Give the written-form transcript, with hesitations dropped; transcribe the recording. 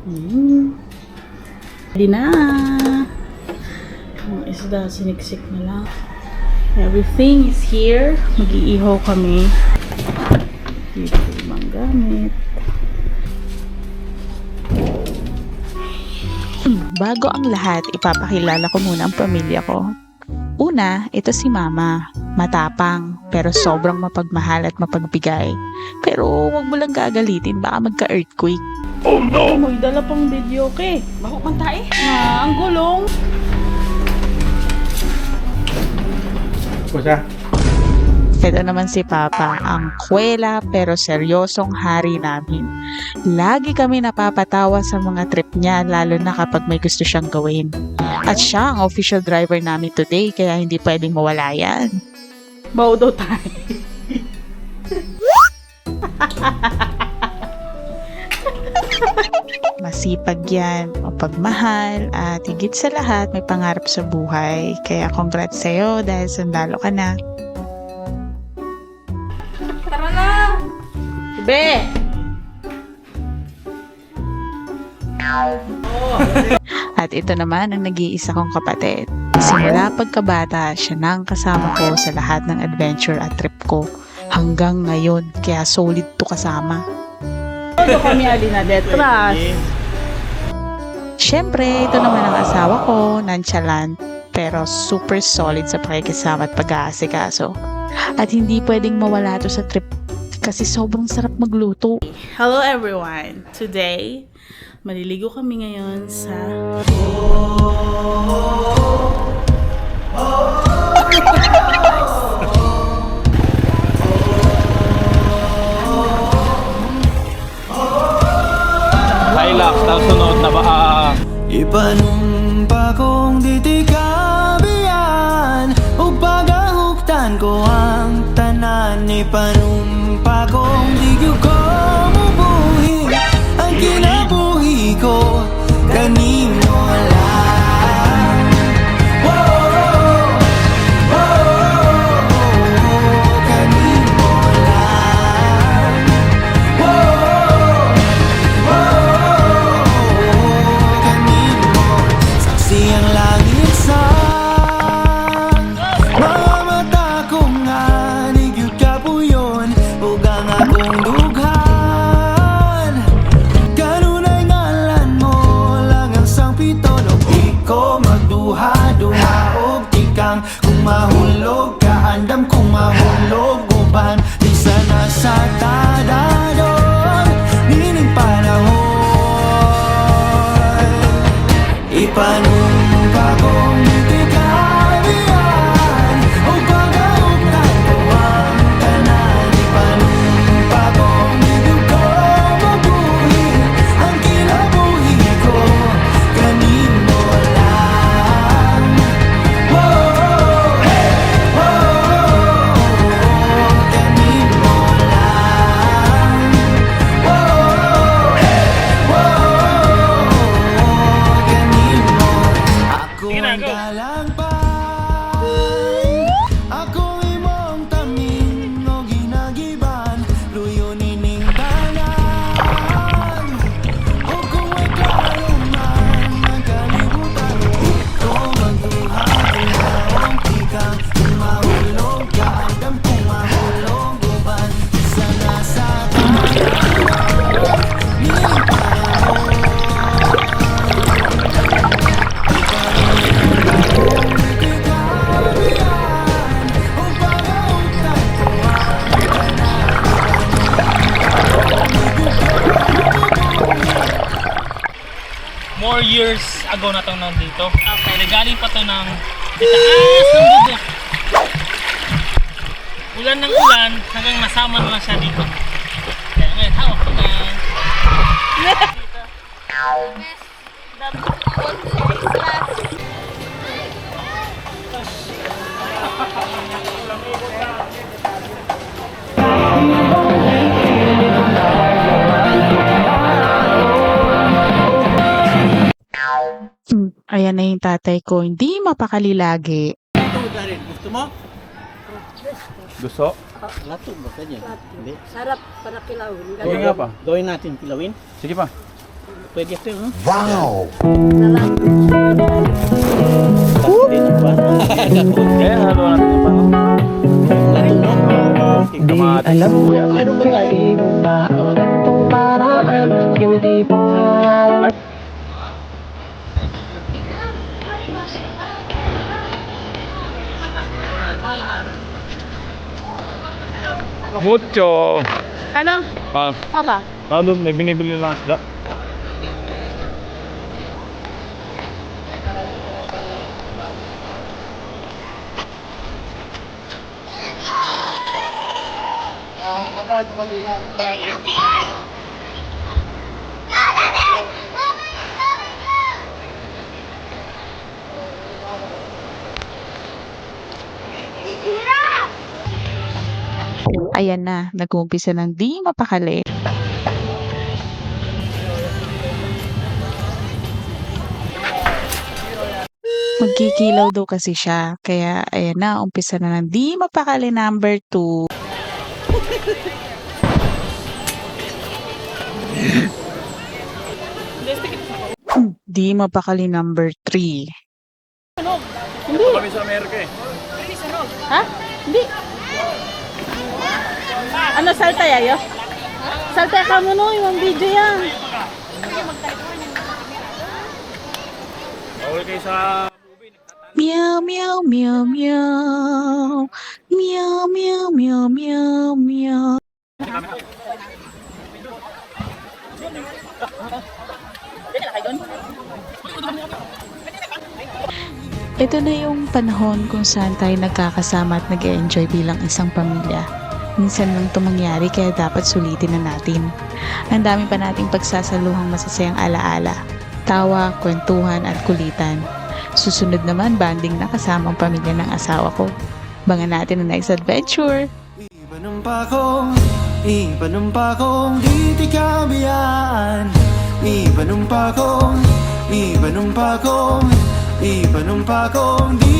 Ready na. Ang isda, siniksik na lang. Everything is here. Mag-iihaw kami. Dito yung mga gamit. Bago ang lahat, ipapakilala ko muna ang pamilya ko. Una, ito si Mama. Matapang, pero sobrang mapagmahal at mapagbigay. Pero wag mo lang gagalitin, baka magka-earthquake. Oh no! May dala pang video ke. Baho man tayo. Ang gulong. Kusa. Ito naman si Papa, ang kwela pero seryosong hari namin. Lagi kami napapatawa sa mga trip niya, lalo na kapag may gusto siyang gawin. At siya ang official driver namin today, kaya hindi pwedeng mawala yan. Bawo daw tayo. Masipag yan, mapagmahal, at higit sa lahat may pangarap sa buhay. Kaya congrats sa'yo dahil sundalo ka na. Tara na! Be! At ito naman ang nag-iisa kong kapatid. Simula pagkabata, siya na ang kasama ko sa lahat ng adventure at trip ko. Hanggang ngayon, kaya solid to kasama. Todo kami alina detras. Siyempre, ito naman ang asawa ko, nonchalant, pero super solid sa pakikisama at pag-aasikaso. At hindi pwedeng mawala to sa trip kasi sobrang sarap magluto. Hello everyone! Today, maliligo kami ngayon sa... Hilux, tapos sunod na ba? Ipanumpa kong ditikabian o pagahuktan ko ang tanan. Ipanumpa kong digyo ko mubuhi ang kinabuhi ko kanino lang. Whoa, whoa, kanino lang. Whoa, kanino saksi ang langit sa mga mata ko nga nigyud ka po yun ug ang akong dughan kanunay ngalan mo lang ang sangpiton ug di ko magduha-duha og tikang kung mahulog ka andam kung mahulog uban di sana sa tadadon nining panahon ipanumpa kong itikabihan o pagahuktan ko ang tanan. Ipanumpa kong digyo ko mabuhi ang kinabuhi ko kanino lang. Whoa, kanino lang. Kanino ako ang galangpan, akong imong tamin o ginagiban, luyo nining tanan. O kung may kayong man ang kalibutan, di ko magduha-duha ang tikang kung mahulog ka, andam kung mahulog uban, isa na sa tanan. Nining panahon more years ago na itong nandito. Okay. Nagaling pa ito ng itaas ng bundok. Ulan ng ulan hanggang nasama na lang siya dito. Kaya ngayon, hawak ko na. Ayan na yung tatay ko, hindi mapakali lagi. Gusto mo? Gusto? Lato ba kanya? Hindi. Sarap para kilawin. Sige nga pa. Gawin natin kilawin. Sige pa. Pwede ito, no? Wow! Kaya halo natin yung pano. Di alam mo ano kaya ibang tao paraan yung di pa Mucho. Ano? Papa? Ano, may binibili lang sila. Ayan na, nag-uumpisa ng di mapakali. Magkikilaw daw kasi siya. Kaya ayan na, umpisa na ng di mapakali number 2. Di mapakali number 3. Kami sa Amerika eh. Ha? Hindi. Ano, salta yayo? Salta ka mo no, yung video yan. Bawal kayo sa... Meow, meow, meow, meow. Meow, meow, meow, meow, meow. Ito na yung panahon kung saan tayo nagkakasama at nag-enjoy bilang isang pamilya. Minsan lang ito mangyari kaya dapat sulitin na natin. Ang dami pa nating pagsasaluhang masasayang alaala. Tawa, kwentuhan at kulitan. Susunod naman banding na kasama ang pamilya ng asawa ko. Bangan natin ang next adventure! Ipanong pa kong di kabayaan. Ipanong pa kong di